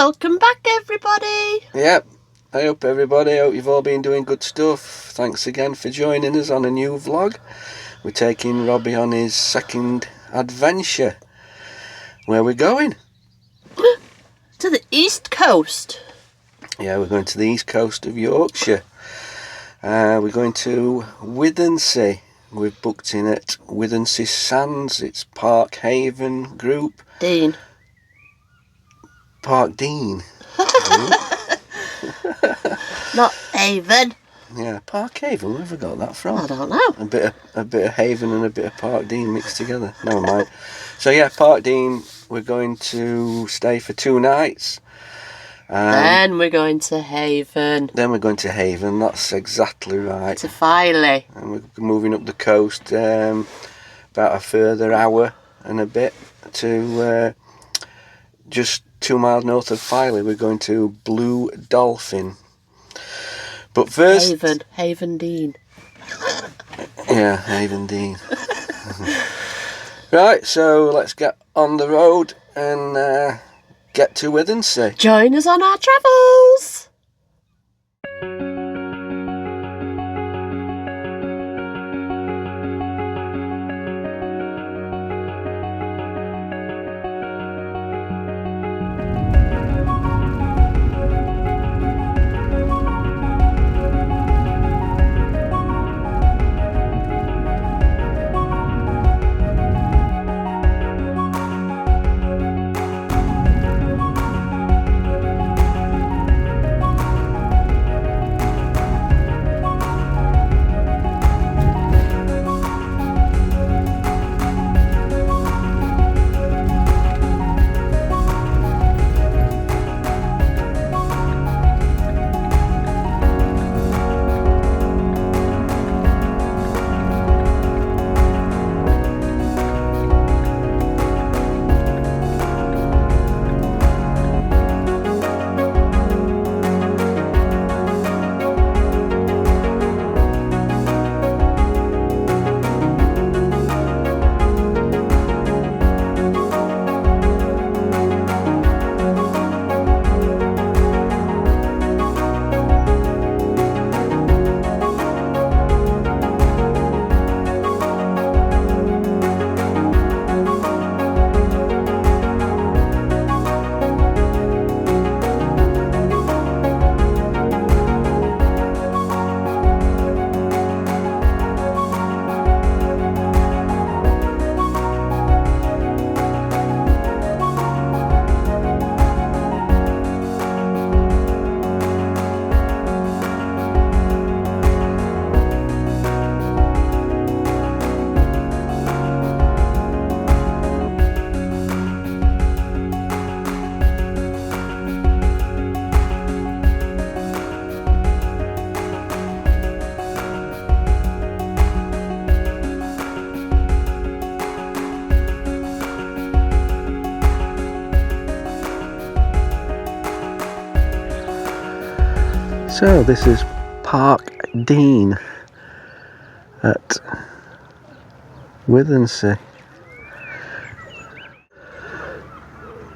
Welcome back, everybody. Yep, I hope you've all been doing good stuff. Thanks again for joining us on a new vlog. We're taking Robby on his second adventure. Where are we going? To the East Coast. Yeah, we're going to the east coast of Yorkshire. We're going to Withernsea. We've booked in at Withernsea Sands. It's Park Haven Group. Dean. Park Dean. Not Haven. Yeah, Park Haven. Where have I got that from? I don't know. A bit of Haven and a bit of Park Dean mixed together. Never mind. So yeah, Park Dean. We're going to stay for 2 nights. Then we're going to Haven. That's exactly right. To Filey. And we're moving up the coast about a further hour and a bit to just 2 miles north of Filey. We're going to Blue Dolphin. But first... Haven Dean. Yeah, Haven Dean. Right, so let's get on the road and get to Withernsea. Join us on our travels. So this is Park Dean at Withernsea.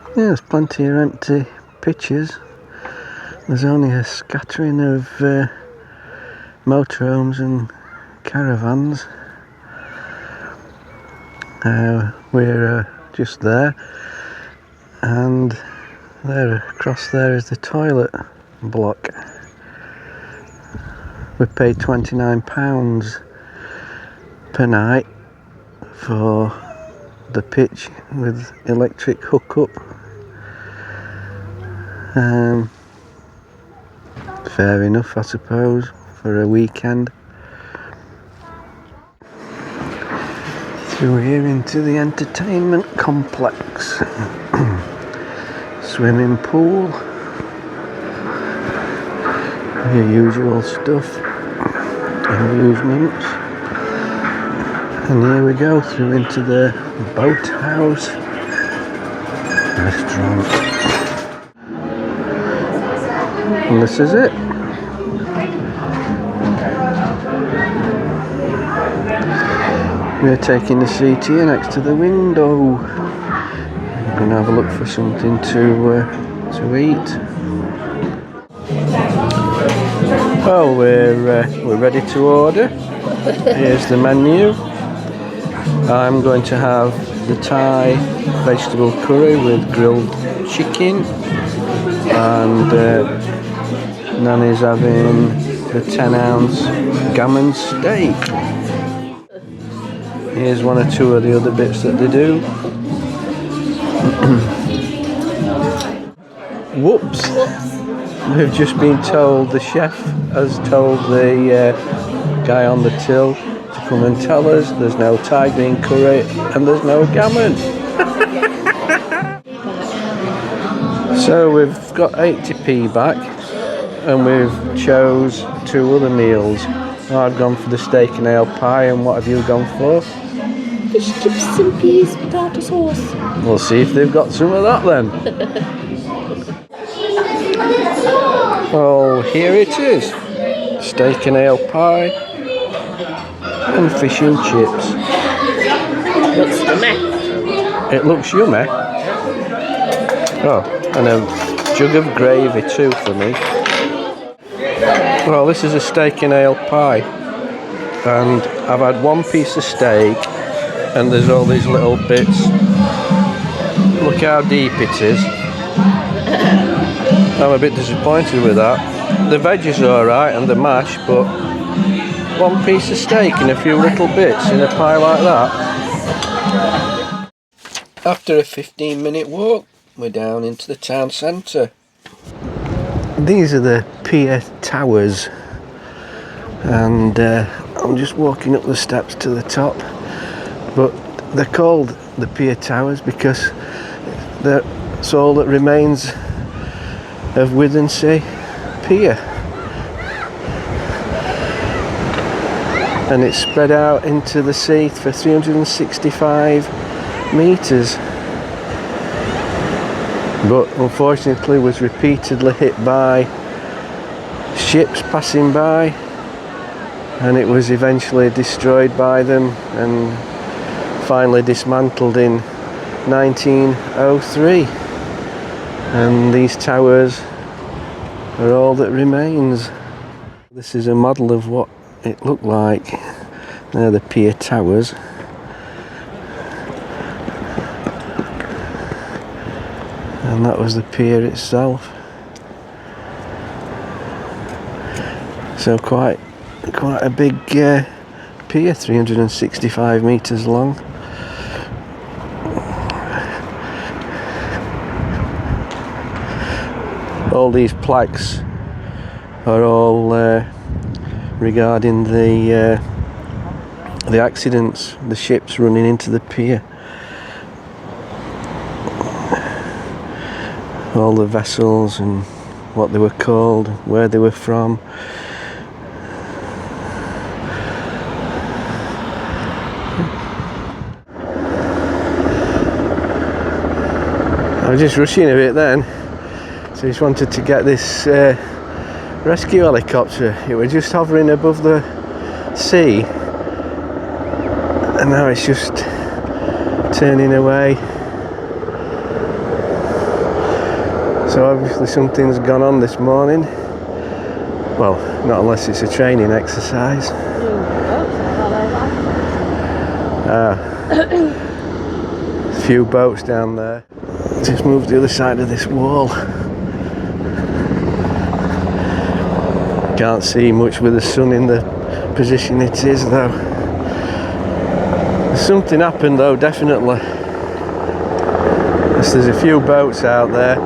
Yeah, there's plenty of empty pitches. There's only a scattering of motorhomes and caravans. We're just there, and there across there is the toilet block. We paid £29 per night for the pitch with electric hookup. Fair enough, I suppose, for a weekend. Through here into the entertainment complex. Swimming pool. Your usual stuff, amusements, and here we go through into the boathouse restaurant, and this is it. We're taking the seat here next to the window. I'm going to have a look for something to to eat. Oh, we're ready to order. Here's the menu. I'm going to have the Thai vegetable curry with grilled chicken, and Nanny's having the 10-ounce gammon steak. Here's one or two of the other bits that they do. Whoops! We've just been told, the chef has told the guy on the till to come and tell us there's no Thai green curry and there's no gammon. So we've got 80p back and we've chose two other meals. I've gone for the steak and ale pie, and what have you gone for? Fish chips and peas, potato sauce. We'll see if they've got some of that then. Oh, here it is. Steak and ale pie and fish and chips. Looks yummy. It looks yummy. Oh, and a jug of gravy too for me. Well, this is a steak and ale pie, and I've had one piece of steak and there's all these little bits. Look how deep it is. I'm a bit disappointed with that. The veg is alright and the mash, but one piece of steak and a few little bits in a pie like that. After a 15-minute walk, we're down into the town centre. These are the pier towers, and I'm just walking up the steps to the top, but they're called the pier towers because that's all that remains of Withernsea pier, and it's spread out into the sea for 365 metres, but unfortunately was repeatedly hit by ships passing by, and it was eventually destroyed by them and finally dismantled in 1903, and these towers are all that remains. This is a model of what it looked like. They're the pier towers. And that was the pier itself. So quite a big pier, 365 metres long. All these plaques are all regarding the accidents, the ships running into the pier. All the vessels and what they were called, where they were from. I was just rushing a bit then, so I just wanted to get this rescue helicopter. It was just hovering above the sea, and now it's just turning away. So obviously something's gone on this morning. Well, not unless it's a training exercise. A few boats down there. Just moved the other side of this wall. Can't see much with the sun in the position it is though. Something happened though, definitely. Yes, there's a few boats out there.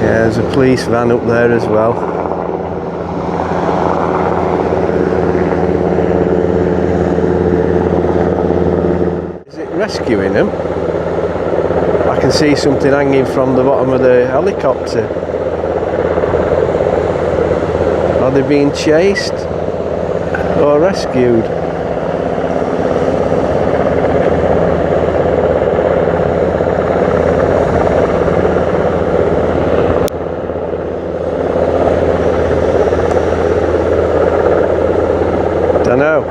Yeah, there's a police van up there as well. Is it rescuing them? I can see something hanging from the bottom of the helicopter. Are they being chased or rescued? Don't know.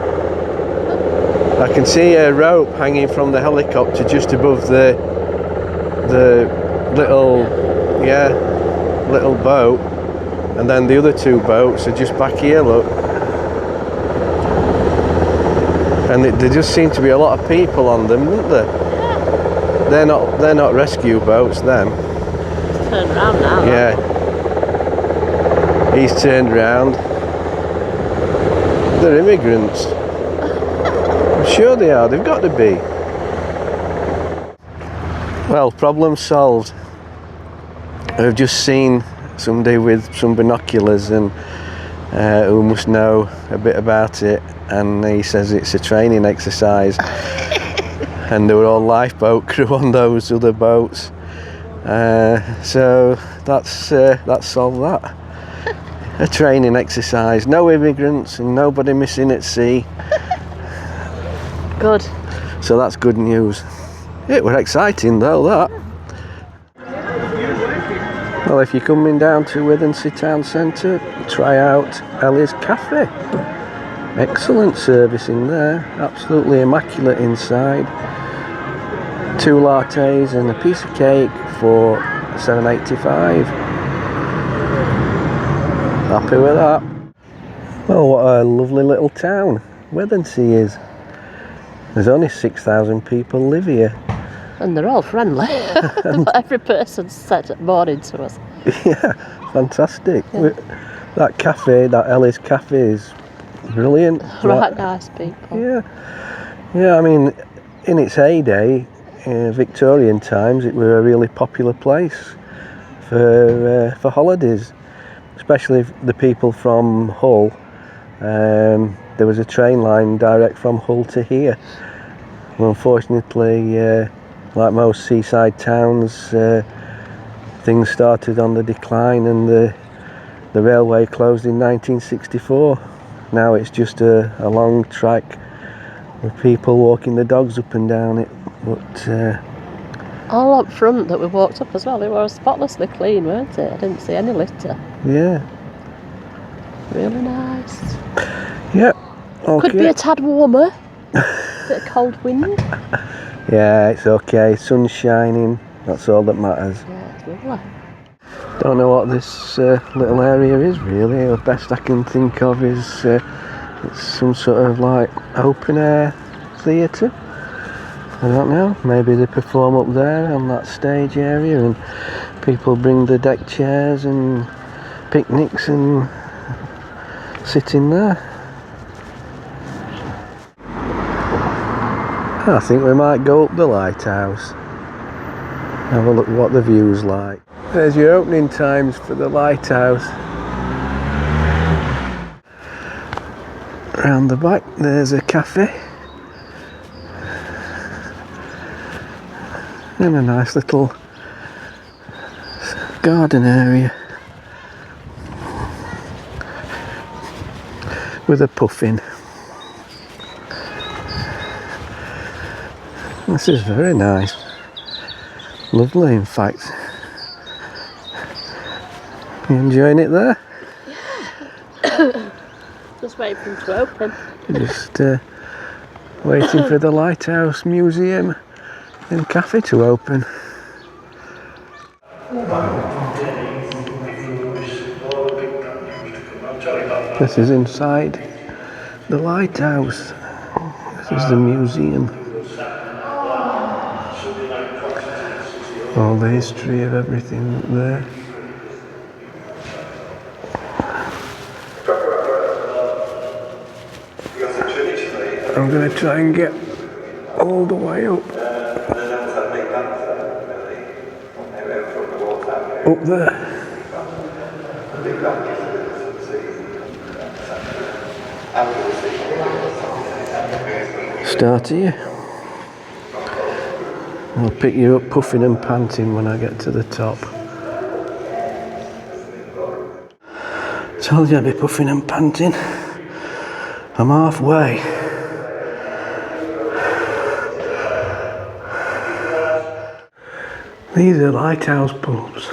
I can can see a rope hanging from the helicopter just above the little little boat, and then the other two boats are just back here, look. And there just seem to be a lot of people on them, don't there? Yeah. They're not rescue boats, them. He's turned round now. Yeah. He's turned round. They're immigrants. I'm sure they are. They've got to be. Well, problem solved. I've just seen somebody with some binoculars and who must know a bit about it, and he says it's a training exercise. And there were all lifeboat crew on those other boats, so that's solved that. A training exercise. No immigrants and nobody missing at sea. Good. So that's good news. It was exciting though, that. Well, if you're coming down to Withernsea town centre, try out Ellie's Cafe. Excellent service in there, absolutely immaculate inside. 2 lattes and a piece of cake for £7.85. Happy with that. Well, what a lovely little town Withernsea is. There's only 6,000 people live here. And they're all friendly. Every person said morning to us. Yeah, fantastic. Yeah. That cafe, that Ellie's Cafe, is brilliant. Right, nice people. Yeah. Yeah, I mean, in its heyday, Victorian times, it was a really popular place for holidays, especially the people from Hull. There was a train line direct from Hull to here. Well, unfortunately, like most seaside towns, things started on the decline, and the railway closed in 1964. Now it's just a long track with people walking the dogs up and down it. But all up front that we walked up as well, they were spotlessly clean, weren't it? I didn't see any litter. Yeah. Really nice. Yeah. Okay. Could be a tad warmer. Bit of cold wind. Yeah, it's okay. Sun's shining. That's all that matters. Yeah, it's lovely. Don't know what this little area is really. The best I can think of is it's some sort of like open air theatre. I don't know. Maybe they perform up there on that stage area, and people bring the deck chairs and picnics and sit in there. I think we might go up the Lighthouse. Have a look at what the view's like. There's your opening times for the Lighthouse. Round the back there's a cafe. And a nice little garden area with a puffin. This is very nice. Lovely, in fact. You enjoying it there? Yeah. Just waiting for them to open. Just waiting for the Lighthouse Museum and Cafe to open. This is inside the Lighthouse. This is the museum. All the history of everything there. I'm going to try and get all the way up. Up there. Start here. I'll pick you up puffing and panting when I get to the top. Told you I'd be puffing and panting. I'm halfway. These are lighthouse pubs.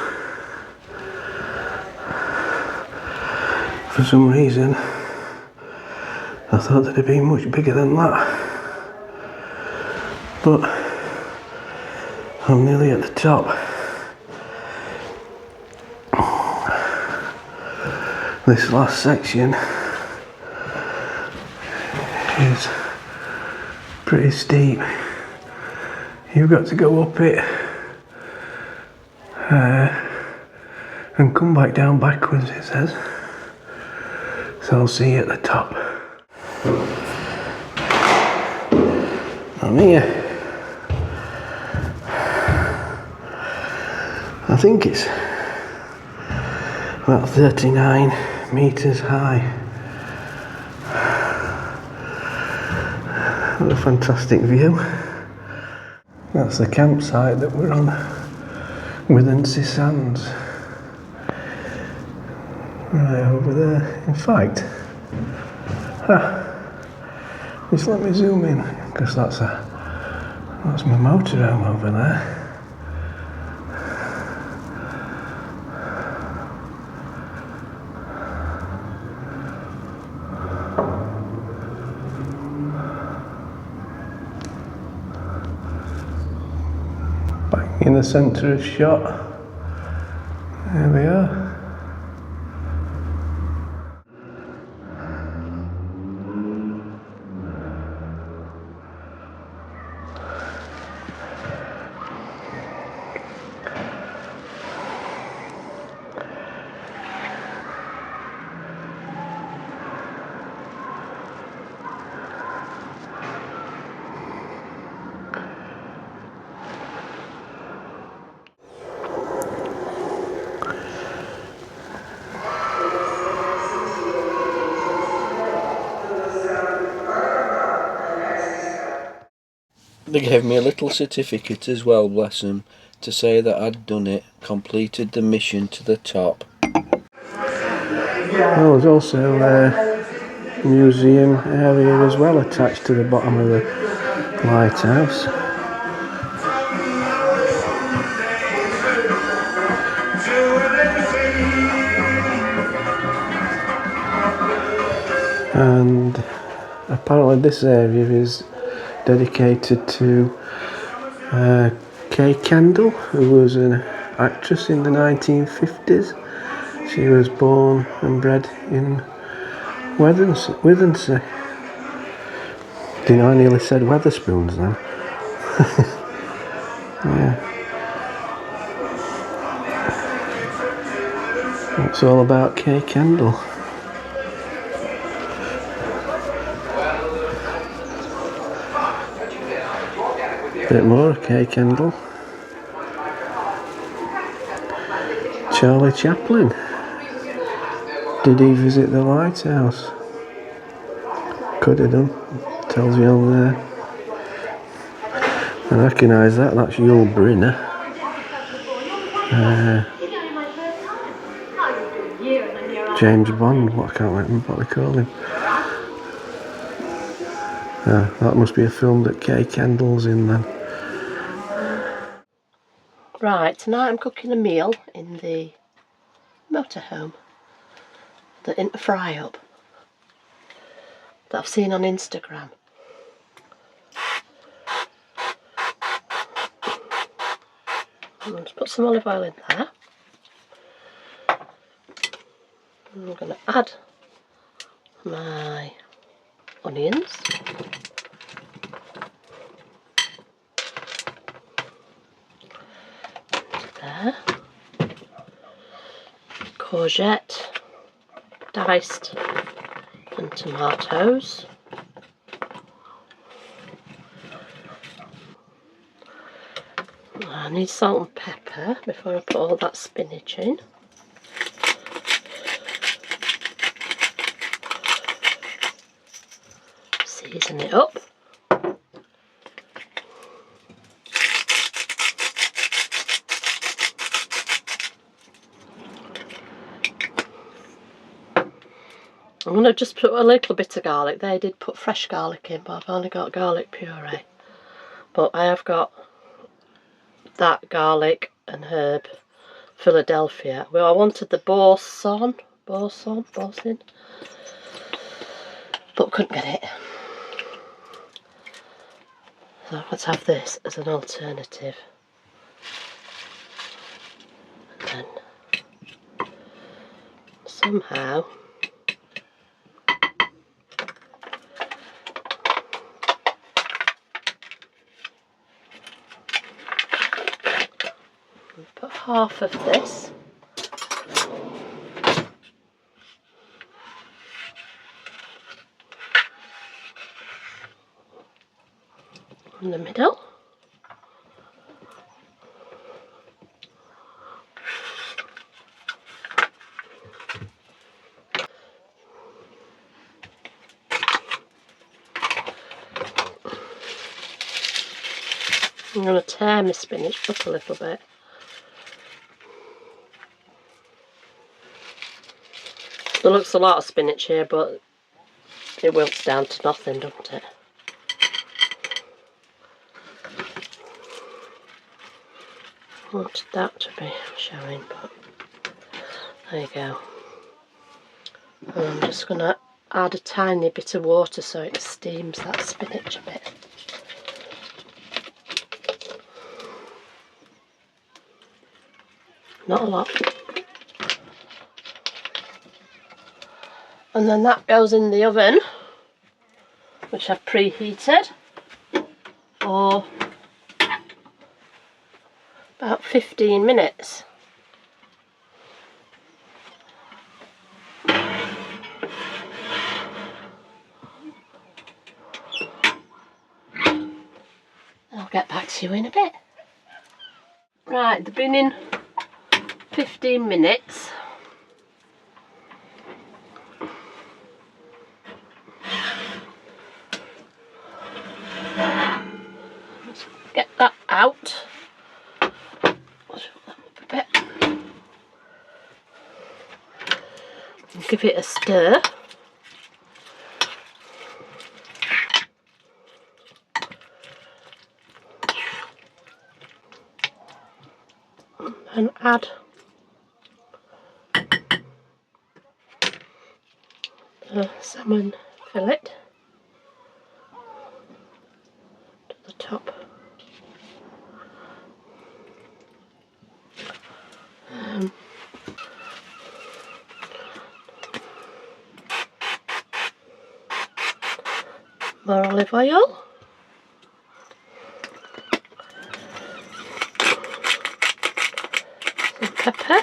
For some reason, I thought they'd be much bigger than that. but I'm nearly at the top. This last section is pretty steep. You've got to go up it and come back down backwards, it says. So I'll see you at the top. I'm here. I think it's about 39 metres high. What a fantastic view. That's the campsite that we're on, Withernsea Sands. Right over there. In fact, just let me zoom in, because that's my motorhome over there. Back in the centre of shot. There we are. They gave me a little certificate as well, bless them, to say that I'd done it, completed the mission to the top. Well, there's also a museum area as well attached to the bottom of the lighthouse. And apparently this area is dedicated to Kay Kendall, who was an actress in the 1950s. She was born and bred in Withernsea. Do you know, I nearly said Wetherspoons then. Yeah. It's all about Kay Kendall. Bit more of Kay Kendall. Charlie Chaplin. Did he visit the lighthouse? Could have done. Tells you on there. I recognise that. That's Yul Brynner. James Bond. What, I can't remember what they call him. That must be a film that Kay Kendall's in then. Right, tonight I'm cooking a meal in the motorhome, the into fry up that I've seen on Instagram. I'm going to put some olive oil in there. I'm going to add my onions. There. Courgette, diced, and tomatoes. I need salt and pepper before I put all that spinach in. Season it up. I'm going to just put a little bit of garlic. They did put fresh garlic in, but I've only got garlic puree. But I have got that garlic and herb Philadelphia. Well, I wanted the boursin, but couldn't get it. So let's have this as an alternative. And then somehow put half of this in the middle. I'm going to tear my spinach up a little bit. There looks a lot of spinach here, but it wilts down to nothing, doesn't it? I wanted that to be showing, but there you go. And I'm just going to add a tiny bit of water so it steams that spinach a bit. Not a lot. And then that goes in the oven, which I've preheated, for about 15 minutes. I'll get back to you in a bit. Right, they've been in 15 minutes. Let's get that out. Let's put that up a bit. And give it a stir. And add the salmon fillet to the top. More olive oil. Some pepper.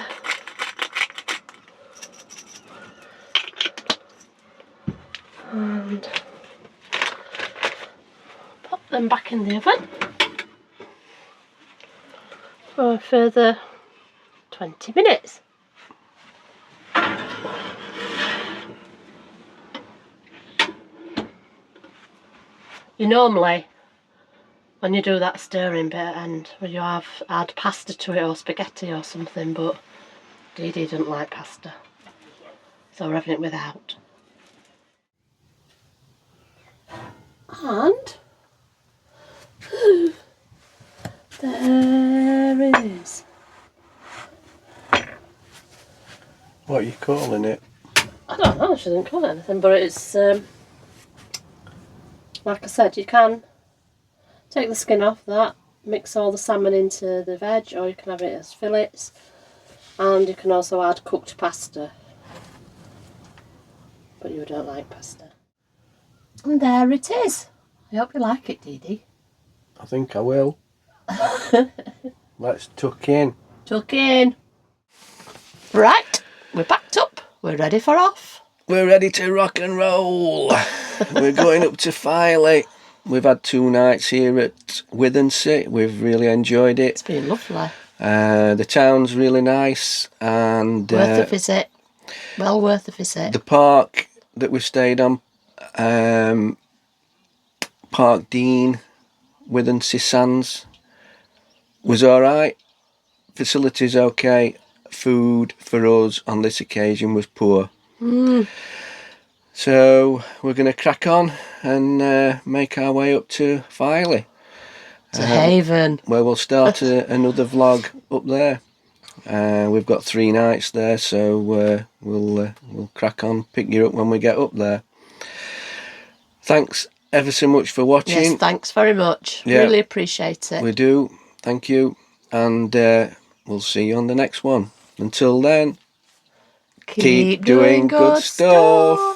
And pop them back in the oven for a further 20 minutes. You normally, when you do that stirring bit, and you have add pasta to it or spaghetti or something, but Dee Dee doesn't like pasta, so we're having it without. And there it is. What are you calling it? I don't know, she didn't call it anything, but it's like I said, you can take the skin off that, mix all the salmon into the veg, or you can have it as fillets, and you can also add cooked pasta, but you don't like pasta. And there it is. I hope you like it, Dee Dee. I think I will. Let's tuck in. Tuck in. Right, we're packed up. We're ready for off. We're ready to rock and roll. We're going up to Filey. We've had 2 nights here at Withernsea. We've really enjoyed it. It's been lovely. The town's really nice, and worth a visit. Well worth a visit. The park that we stayed on, Park Dean, Withernsea Sands, was alright. Facilities okay. Food for us on this occasion was poor. So we're going to crack on and make our way up to Filey. To Haven. Where we'll start another vlog up there. We've got 3 nights there, so we'll crack on, pick you up when we get up there. Thanks ever so much for watching. Yes, thanks very much. Yeah. Really appreciate it. We do. Thank you. And we'll see you on the next one. Until then, keep doing good stuff.